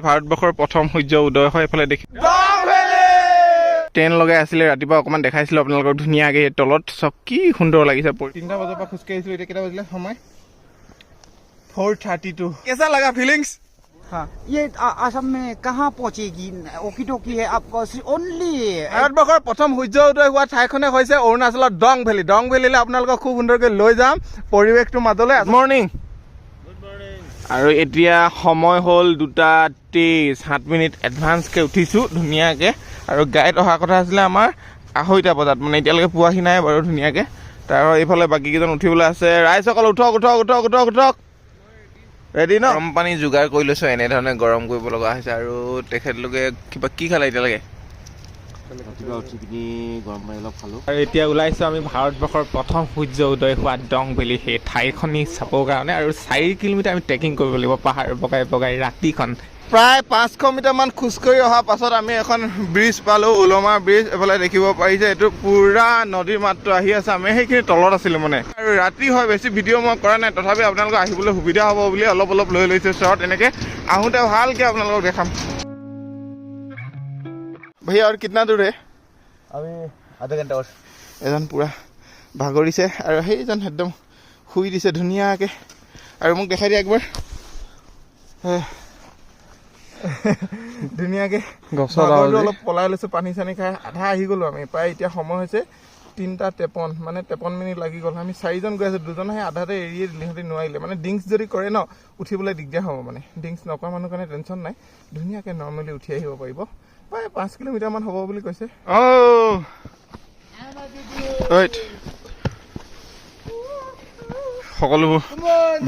ভাৰতবৰ্ষৰ প্ৰথম সূৰ্য উদয় হয় এফালে দেখি ট্ৰেইন লগাই আছিলে ৰাতিপুৱা অকণমান দেখাইছিলো আপোনালোকক ধুনীয়াকৈ তলত চব কি সুন্দৰ লাগিছে 3টা বজাৰ পৰা খোজকাঢ়িছিলো এতিয়া কেইটা বাজিলে সময় 4:32 कैसा लगा फीलिंग्स हाँ ये असम में कहाँ पहुँचेगी ओकी टोकी है आप ओनली ভাৰতবৰ্ষৰ প্ৰথম সূৰ্য উদয় হোৱা ঠাইখনে হৈছে অৰুণাচলৰ ডং ভেলীলৈ আপোনালোকক খুব সুন্দৰকৈ লৈ যাম পৰিৱেশটোৰ মাজলৈ মৰ্ণিং আৰু এতিয়া সময় হ'ল 2:23 7 মিনিট এডভান্সকৈ উঠিছোঁ ধুনীয়াকৈ আৰু গাড়ীত অহা কথা আছিলে আমাৰ 2:30 বজাত মানে এতিয়ালৈকে পোৱাহি নাই বাৰু ধুনীয়াকৈ তাৰ এইফালে বাকীকেইজন উঠিবলৈ আছে ৰাইজসকল উঠক ৰেডি ন গৰম পানী যোগাৰ কৰি লৈছোঁ এনেধৰণে গৰম কৰিব লগা হৈছে আৰু তেখেতলোকে কিবা কি খালে এতিয়ালৈকে আৰু এতিয়া ওলাইছোঁ আমি ভাৰতবৰ্ষৰ প্ৰথম সূৰ্য উদয় হোৱা ডং ভেলী সেই ঠাইখনি চাবৰ কাৰণে আৰু 4 কিলোমিটাৰ আমি ট্ৰেকিং কৰিব লাগিব পাহাৰ বগাই ৰাতিখন প্ৰায় 500 মিটাৰমান খোজকাঢ়ি অহাৰ পাছত আমি এখন ব্ৰিজ পালোঁ উলমা ব্ৰিজ এফালে দেখিব পাৰিছে এইটো পুৰা নদীৰ মাতটো আহি আছে আমি সেইখিনি তলত আছিলোঁ মানে আৰু ৰাতি হয় বেছি ভিডিঅ' মই কৰা নাই তথাপি আপোনালোকক আহিবলৈ সুবিধা হ'ব বুলি অলপ লৈ লৈছোঁ শ্বৰ্ট এনেকৈ আহোঁতে ভালকৈ আপোনালোকক দেখাম भैया और कितना दूर है अभी आधा घंटा और एजन पूरा भागरिছে আৰু সেইজন একদম শুই দিছে ধুনীয়াকৈ আৰু মোক দেখাই দিয়া একবাৰ ধুনীয়াকৈ গছৰ অলপ পলাই লৈছোঁ পানী চানী খাই আধা আহি গ'লোঁ আমি প্ৰায় এতিয়া সময় হৈছে 3:53 মানে 53 মিনিট লাগি গ'ল আমি 4জন গৈ আছোঁ 2জন সেই আধাতে এৰিয়ে দিলে সিহঁতি নোৱাৰিলে মানে ডিংছ যদি কৰে ন উঠিবলৈ দিগদাৰ হ'ব মানে ডিংছ নকৰা মানুহৰ কাৰণে টেনশ্যন নাই ধুনীয়াকৈ নৰ্মেলি উঠি আহিব পাৰিব প্ৰায় 5 কিলোমিটাৰমান হ'ব বুলি কৈছে সকলোবোৰ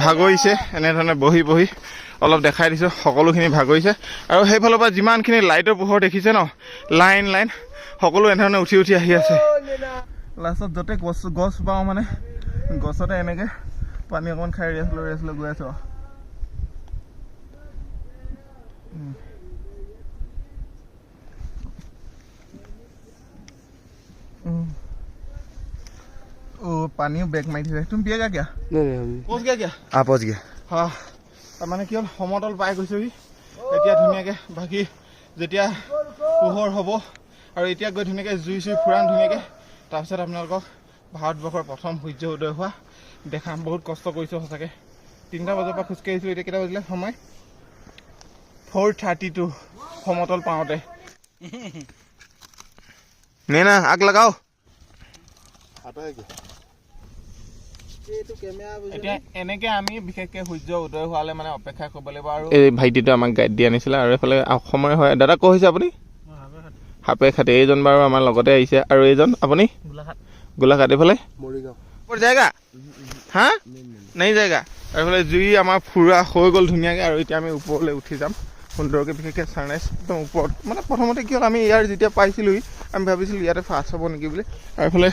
ভাগৰিছে এনেধৰণে বহি অলপ দেখাই দিছোঁ সকলোখিনি ভাগৰিছে আৰু সেইফালৰ পৰা যিমানখিনি লাইটৰ পোহৰ দেখিছে ন লাইন সকলো এনেধৰণে উঠি আহি আছে লাষ্টত য'তে গছ পাওঁ মানে গছতে এনেকৈ পানী অকণমান খাই ৰেষ্ট লৈ গৈ আছোঁ पानी बैग मारी थी तुम पिएगा क्या नहीं पहुंच गया क्या पहुँच गया हाँ মানে কি হ'ল সমতল পাই গৈছোহি এতিয়া ধুনীয়াকৈ বাকী যেতিয়া পোহৰ হ'ব আৰু এতিয়া গৈ ধুনীয়াকৈ জুই ফুৰাম ধুনীয়াকৈ তাৰপিছত আপোনালোকক ভাৰতবৰ্ষৰ প্ৰথম সূৰ্য উদয় হোৱা দেখাম বহুত কষ্ট কৰিছোঁ সঁচাকৈ 3টা বজাৰ পৰা খোজকাঢ়িছিলোঁ এতিয়া কেইটা বাজিলে সময় 4:32 সমতল পাওঁতে নে না আগ লগাও এতিয়া এনেকৈ আমি বিশেষকৈ সূৰ্য উদয় হোৱালৈ মানে অপেক্ষা কৰিব লাগিব আৰু এই ভাইটিটো আমাক গাইড দি আনিছিলে আৰু এইফালে অসমৰ হয় দাদা ক'ত হৈছে আপুনি সাপেখাতি এইজন বাৰু আমাৰ লগতে আহিছে আৰু এইজন আপুনি গোলাঘাট এইফালে মৰিগাঁও যায়গা হা নাই যায়গা আৰু এইফালে জুই আমাৰ ফুৰা হৈ গ'ল ধুনীয়াকৈ আৰু এতিয়া আমি ওপৰলৈ উঠি যাম সুন্দৰকৈ বিশেষকৈ ছানৰাইজ একদম ওপৰত মানে প্ৰথমতে কি হ'ল আমি ইয়াৰ যেতিয়া পাইছিলোঁহি আমি ভাবিছিলোঁ ইয়াতে ফাষ্ট হ'ব নেকি বুলি আৰু এইফালে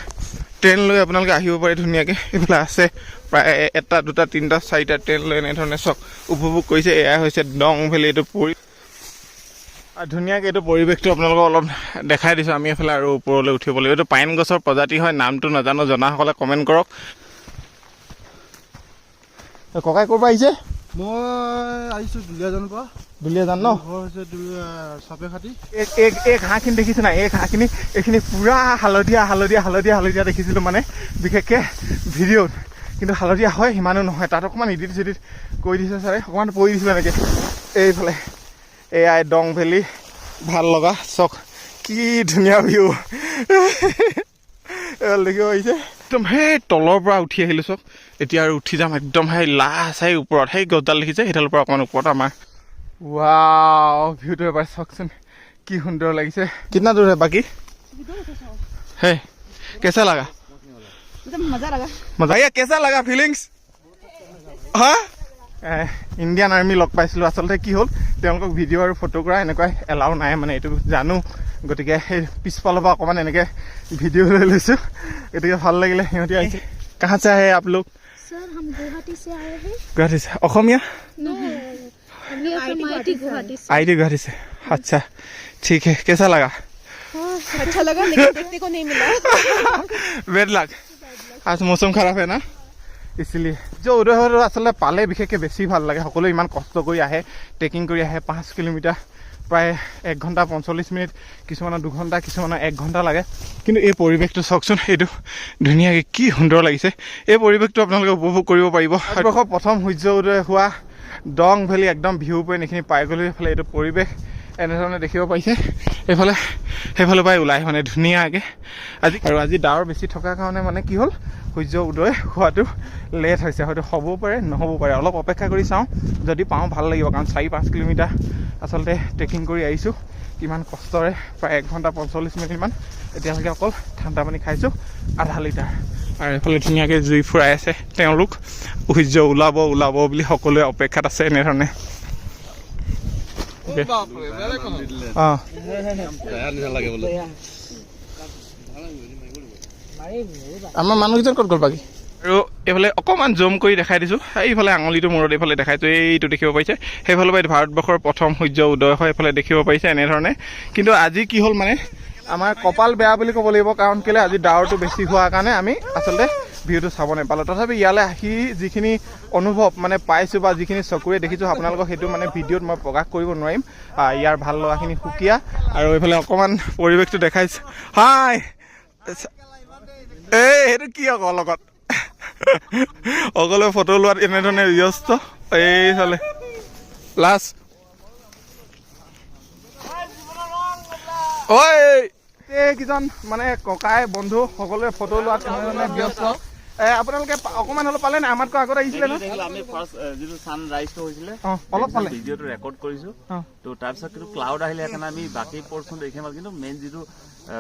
ট্ৰেইন লৈ আপোনালোকে আহিব পাৰে ধুনীয়াকৈ এইফালে আছে প্ৰায় 1, 2, 3, 4টা ট্ৰেইন লৈ এনেধৰণে চক উপভোগ কৰিছে এয়া হৈছে ডং ভেলী এইটো আৰু ধুনীয়াকৈ এইটো পৰিৱেশটো আপোনালোকক অলপ দেখাই দিছোঁ আমি এইফালে আৰু ওপৰলৈ উঠিব লাগিব এইটো পাইন গছৰ প্ৰজাতি হয় নামটো নাজানো জনাসকলে কমেণ্ট কৰক ককাই ক'ৰ পৰা আহিছে মই আহিছোঁ দুলীয়াজান ন ঘৰ হৈছে সাপেখাতি এই ঘাঁহখিনি দেখিছে নাই এই ঘাঁহখিনি এইখিনি পুৰা হালধীয়া দেখিছিলোঁ মানে বিশেষকৈ ভিডিঅ'ত কিন্তু হালধীয়া হয় সিমানো নহয় তাত অকণমান ইডিট চিডিট কৰি দিছে ছাৰে অকণমান পৰি দিছিলোঁ এনেকৈ এইফালে এয়াই ডং ভেলী ভাল লগা চক কি ধুনীয়া ভিউ দেখিব আহিছে একদম সেই তলৰ পৰা উঠি আহিলোঁ চক এতিয়া আৰু উঠি যাম একদম সেই লাচাই ওপৰত সেই গছডাল দেখিছে সেইডালৰ পৰা অকণমান ওপৰত আমাৰ वाओ ভিউটো এবাৰ চাওকচোন কি সুন্দৰ লাগিছে कितना दूर है बाकी है कैसा लगा मजा कैसा लगा फीलिंग्स हाँ ইণ্ডিয়ান আৰ্মি লগ পাইছিলোঁ আচলতে কি হ'ল তেওঁলোকক ভিডিঅ' আৰু ফটো কৰা এনেকুৱা এলাউ নাই মানে এইটো জানো গতিকে সেই পিছফালৰ পৰা অকণমান এনেকৈ ভিডিঅ' লৈ লৈছোঁ গতিকে ভাল লাগিলে সিহঁতি আহিছে কাহাঁ চে আহে आप लोग सर हम गुवाहाटी से आए हैं गुवाहाटी से অসমীয়া आईटी गुवाहाटी से अच्छा ठीक है कैसा लगा अच्छा लगा लेकिन देखने को नहीं मिला बैड लक आज मौसम खराब है ना ইচিলি যে উদয় হোৱাটো আচলতে পালে বিশেষকৈ বেছি ভাল লাগে সকলোৱে ইমান কষ্ট কৰি আহে ট্ৰেকিং কৰি আহে 5 কিলোমিটাৰ প্ৰায় 1 ঘণ্টা 45 মিনিট কিছুমানৰ 2 ঘণ্টা কিছুমানৰ 1 ঘণ্টা লাগে কিন্তু এই পৰিৱেশটো চাওকচোন এইটো ধুনীয়াকৈ কি সুন্দৰ লাগিছে এই পৰিৱেশটো আপোনালোকে উপভোগ কৰিব পাৰিব আৰু প্ৰথম সূৰ্য উদয় হোৱা ডং ভেলী একদম ভিউ পইণ্ট এইখিনি পাই গ'লোঁ এইফালে এইটো পৰিৱেশ এনেধৰণে দেখিব পাইছে এইফালে সেইফালে পৰাই ওলাই মানে ধুনীয়াকৈ আজি ডাৱৰ বেছি থকাৰ কাৰণে মানে কি হ'ল সূৰ্য উদয় হোৱাটো লেট হৈছে হয়তো হ'ব পাৰে নহ'ব পাৰে অলপ অপেক্ষা কৰি চাওঁ যদি পাওঁ ভাল লাগিব কাৰণ 4-5 কিলোমিটাৰ আচলতে ট্ৰেকিং কৰি আহিছোঁ কিমান কষ্টৰে প্ৰায় 1 ঘণ্টা 45 মিনিটমান এতিয়ালৈকে অকল ঠাণ্ডা পানী খাইছোঁ আধা লিটাৰ আৰু এইফালে ধুনীয়াকৈ জুই ফুৰাই আছে তেওঁলোক সূৰ্য ওলাব বুলি সকলোৱে অপেক্ষাত আছে এনেধৰণে আমাৰ মানুহকেইজন ক'ত গ'ল বাকী আৰু এইফালে অকণমান জুম কৰি দেখাই দিছোঁ এইফালে আঙুলিটো মূৰত এইফালে দেখাইছোঁ এইটো দেখিব পাৰিছে সেইফালৰ পৰা ভাৰতবৰ্ষৰ প্ৰথম সূৰ্য উদয় হয় এইফালে দেখিব পাৰিছে এনেধৰণে কিন্তু আজি কি হ'ল মানে আমাৰ কপাল বেয়া বুলি ক'ব লাগিব কাৰণ কেলৈ আজি ডাৱৰটো বেছি হোৱাৰ কাৰণে আমি আচলতে ভিউটো চাব নাপালোঁ তথাপি ইয়ালৈ আহি যিখিনি অনুভৱ মানে পাইছোঁ বা যিখিনি চকুৰে দেখিছোঁ আপোনালোকক সেইটো মানে ভিডিঅ'ত মই প্ৰকাশ কৰিব নোৱাৰিম ইয়াৰ ভাল লগাখিনি সুকীয়া আৰু এইফালে অকণমান পৰিৱেশটো দেখাইছোঁ হাই এই সেইটো কি আকৌ লগত সকলোৱে ফটো লোৱাত এনেধৰণে ব্যস্ত এইফালে লাষ্ট ঐ এইকেইজন মানে ককাই বন্ধু সকলোৱে ফটো লোৱাত এনেধৰণে ব্যস্ত আপোনালোকে অকণমান হ'লেও পালে নাই আমাতকৈ আগত আহিছিলে ন আমি ফাৰ্ষ্ট যিটো ছানৰাইজটো হৈছিলে অলপ পালে ভিডিঅ'টো ৰেকৰ্ড কৰিছোঁ তো তাৰপিছত কিন্তু ক্লাউড আহিলে সেইকাৰণে আমি বাকী পৰ্চন দেখি নাপালোঁ কিন্তু মেইন যিটো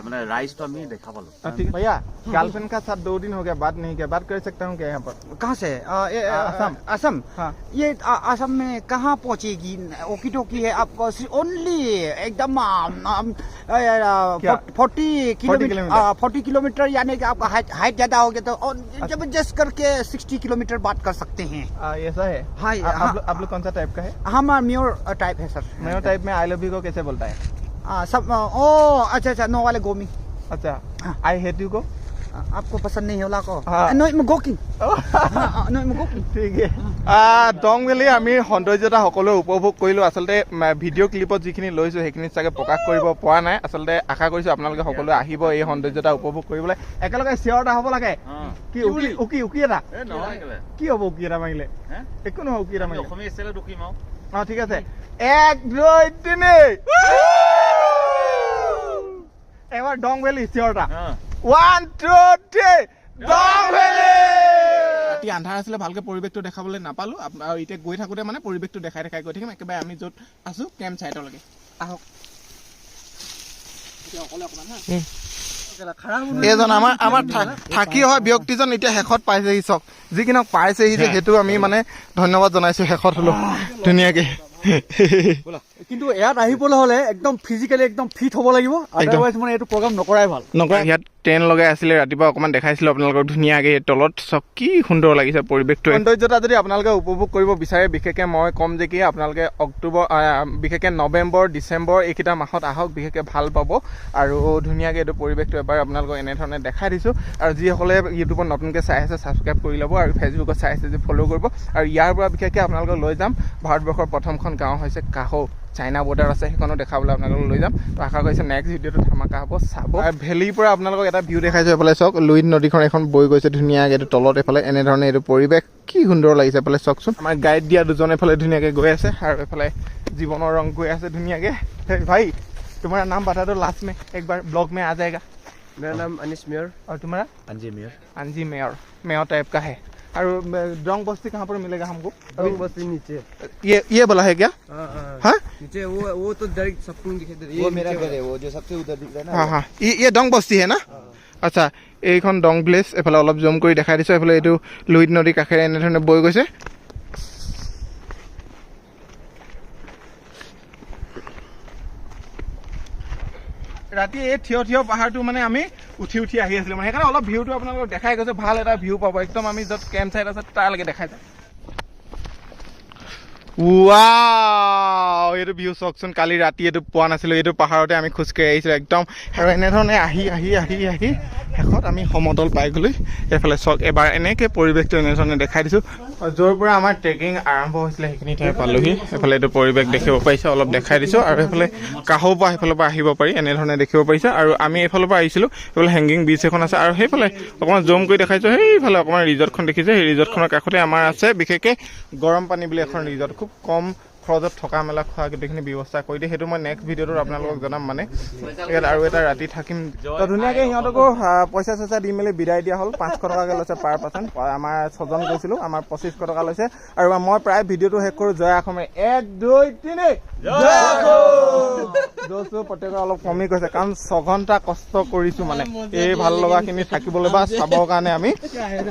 মানে राइस तो हम देखा पालो ठीक है भैया गर्लफ्रेंड का साथ 2 दिन हो गया बात नहीं किया बात कर सकता हूँ क्या यहाँ पर कहाँ से असम असम हाँ ये असम में कहाँ पहुँचेगी ओकी टोकी है आपको ओनली एकदम 40 किलोमीटर यानी कि आपका हाइट ज्यादा हो गया तो जबरदस्त करके 60 किलोमीटर बात कर सकते हैं ऐसा है हाँ आप लोग कौन सा टाइप का है हम म्योर टाइप है सर म्योर टाइप में आई लव यू को कैसे बोलता है सब ओ अच्छा नो वाले गोमी अच्छा आई हेट यू को आपको पसंद नहीं होला को नो मैं गोकिंग नो मैं गोकिंग ठीक है ডং ভেলী আমি সৌন্দৰ্যতা সকলোৱে উপভোগ কৰিলোঁ আচলতে ভিডিঅ' ক্লিপত যিখিনি লৈছোঁ সেইখিনি চাগে প্ৰকাশ কৰিব পৰা নাই আচলতে আশা কৰিছোঁ আপোনালোকে সকলোৱে আহিব এই সৌন্দৰ্যতা উপভোগ কৰিবলৈ একেলগে চিঞৰ এটা হ'ব লাগে কি উকি উকি এটা কি হ'ব উকি এটা মাৰিলে একো নহয় উকি এটা মাৰিলে অসমীয়া ষ্টাইলত উকি মাৰো ঠিক আছে 1 2 3 এবাৰ ডং ভেলী চিঞৰটা 1 2 3 ডং ভেলী ৰাতি আন্ধাৰ আছিলে ভালকে পৰিৱেশটো দেখাবলৈ নাপালোঁ আৰু এতিয়া গৈ থাকোঁতে মানে পৰিৱেশটো দেখাই গৈ থাকিম একেবাৰে আমি য'ত আছোঁ কেম্প চাইটলৈকে আহক এইজন আমাৰ থাকি অহা ব্যক্তিজন এতিয়া শেষত পাইছেহি চাওক যিকিনক পাইছেহি যে সেইটো আমি মানে ধন্যবাদ জনাইছোঁ শেষত হ'লেও ধুনীয়াকৈ কিন্তু ইয়াত আহিবলৈ হ'লে একদম ফিজিকেলি একদম ফিট হ'ব লাগিব আদাৰৱাইজ মানে এইটো প্ৰগ্ৰাম নকৰাই ভাল ইয়াত ট্ৰেইন লগাই আছিলে ৰাতিপুৱা অকণমান দেখাইছিলোঁ আপোনালোকক ধুনীয়াকৈ তলত চব কি সুন্দৰ লাগিছে পৰিৱেশটো সৌন্দৰ্যতা যদি আপোনালোকে উপভোগ কৰিব বিচাৰে বিশেষকৈ মই ক'ম যে কি আপোনালোকে অক্টোবৰ বিশেষকৈ নৱেম্বৰ ডিচেম্বৰ এইকেইটা মাহত আহক বিশেষকৈ ভাল পাব আৰু ধুনীয়াকৈ এইটো পৰিৱেশটো এবাৰ আপোনালোকক এনেধৰণে দেখাই দিছোঁ আৰু যিসকলে ইউটিউবত নতুনকৈ চাই আছে ছাবস্ক্ৰাইব কৰি ল'ব আৰু ফেচবুকত চাই আছে যে ফ'ল' কৰিব আৰু ইয়াৰ পৰা বিশেষকৈ আপোনালোকক লৈ যাম ভাৰতবৰ্ষৰ প্ৰথমখন গাঁও হৈছে কাহো চাইনা বৰ্ডাৰ আছে সেইখনো দেখাবলৈ আপোনালোকক লৈ যাম তো আশা কৰিছোঁ নেক্সট ভিডিঅ'টো ধামাকা হ'ব চাব ভেলীৰ পৰা আপোনালোকক এটা ভিউ দেখাইছোঁ এইফালে চাওক লুইত নদীখন এখন বৈ গৈছে ধুনীয়াকৈ এইটো তলত এইফালে এনেধৰণে এইটো পৰিৱেশ কি সুন্দৰ লাগিছে এইফালে চাওকচোন আমাৰ গাইড দিয়া দুজন এইফালে ধুনীয়াকৈ গৈ আছে আৰু এইফালে জীৱনৰ ৰং গৈ আছে ধুনীয়াকৈ ভাই तुम्हारा नाम बता दो लास्ट में एक बार ब्लॉग में आ जाएगा मेरा नाम अनिश मेयर और तुम्हारा अंजी मेयर मेयर टाइप का है और डोंग बस्ती कहाँ पर मिलेगा हमको डोंग बस्ती नीचे ये बोला है क्या हाँ नीचे वो तो डायरेक्ट सबको दिखाई दे रहा है वो मेरा घर है वो जो सबसे उधर दिख रहा है ना हाँ ये डोंग बस्ती है ना আচ্ছা এইখন ডং প্লেচ এফালে অলপ জুম কৰি দেখাই দিছোঁ এইফালে এইটো লুইত নদীৰ কাষেৰে এনেধৰণে বৈ গৈছে ৰাতি এই থিয় পাহাৰটো মানে আমি উঠি আহি আছিলোঁ মানে সেইকাৰণে অলপ ভিউটো আপোনালোকক দেখাই গৈছে ভাল এটা ভিউ পাব একদম আমি য'ত কেম্প চাইট আছে তালৈকে দেখাই যায় ৱাও এইটো ভিউ চাওকচোন কালি ৰাতি এইটো পোৱা নাছিলোঁ এইটো পাহাৰতে আমি খোজকাঢ়ি আহিছিলোঁ একদম আৰু এনেধৰণে আহি শেষত আমি সমতল পাই গ'লো এইফালে চাওক এবাৰ এনেকৈ পৰিৱেশটো এনেধৰণে দেখাই দিছোঁ য'ৰ পৰা আমাৰ ট্ৰেকিং আৰম্ভ হৈছিলে সেইখিনি ঠাই পালোহি এইফালে এইটো পৰিৱেশ দেখিব পাৰিছে অলপ দেখাই দিছোঁ আৰু এইফালে কাহৰ পৰা সেইফালৰ পৰা আহিব পাৰি এনেধৰণে দেখিব পাৰিছে আৰু আমি এইফালৰ পৰা আহিছিলোঁ এইফালে হেংগিং বীচ এখন আছে আৰু সেইফালে অকণমান জুম কৰি দেখাইছোঁ সেইফালে অকণমান ৰিজৰ্টখন দেখিছে সেই ৰিজৰ্টখনৰ কাষতে আমাৰ আছে বিশেষকৈ গৰম পানী বুলি এখন ৰিজৰ্ট খুব কম খৰচত থকা মেলা খোৱা গোটেইখিনি ব্যৱস্থা কৰি দিয়ে সেইটো মই নেক্সট ভিডিঅ'টোত আপোনালোকক জনাম মানে ইয়াত আৰু এটা ৰাতি থাকিম তো ধুনীয়াকৈ সিহঁতকো পইচা চইচা দি মেলি বিদায় দিয়া হ'ল 500 টকাকৈ লৈছে পাৰ পাৰ্চন আমাৰ 6জন গৈছিলোঁ আমাৰ 2500 টকা লৈছে আৰু মই প্ৰায় ভিডিঅ'টো শেষ কৰোঁ জয় অসমে 1 2 3 জয়টো প্ৰত্যেকৰ অলপ কমি গৈছে কাৰণ 6 ঘণ্টা কষ্ট কৰিছোঁ মানে এই ভাল লগাখিনি থাকিবলৈ বা চাবৰ কাৰণে আমি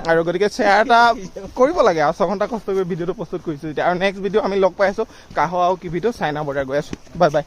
আৰু গতিকে শ্বেয়াৰ এটা কৰিব লাগে আৰু 6 ঘণ্টা কষ্ট কৰি ভিডিঅ'টো প্ৰস্তুত কৰিছোঁ এতিয়া আৰু নেক্সট ভিডিঅ' আমি লগ পাই আছোঁ কাহ আৰু কি ভিডিঅ' চাইনা বৰ্ডাৰ গৈ আছোঁ বাই বাই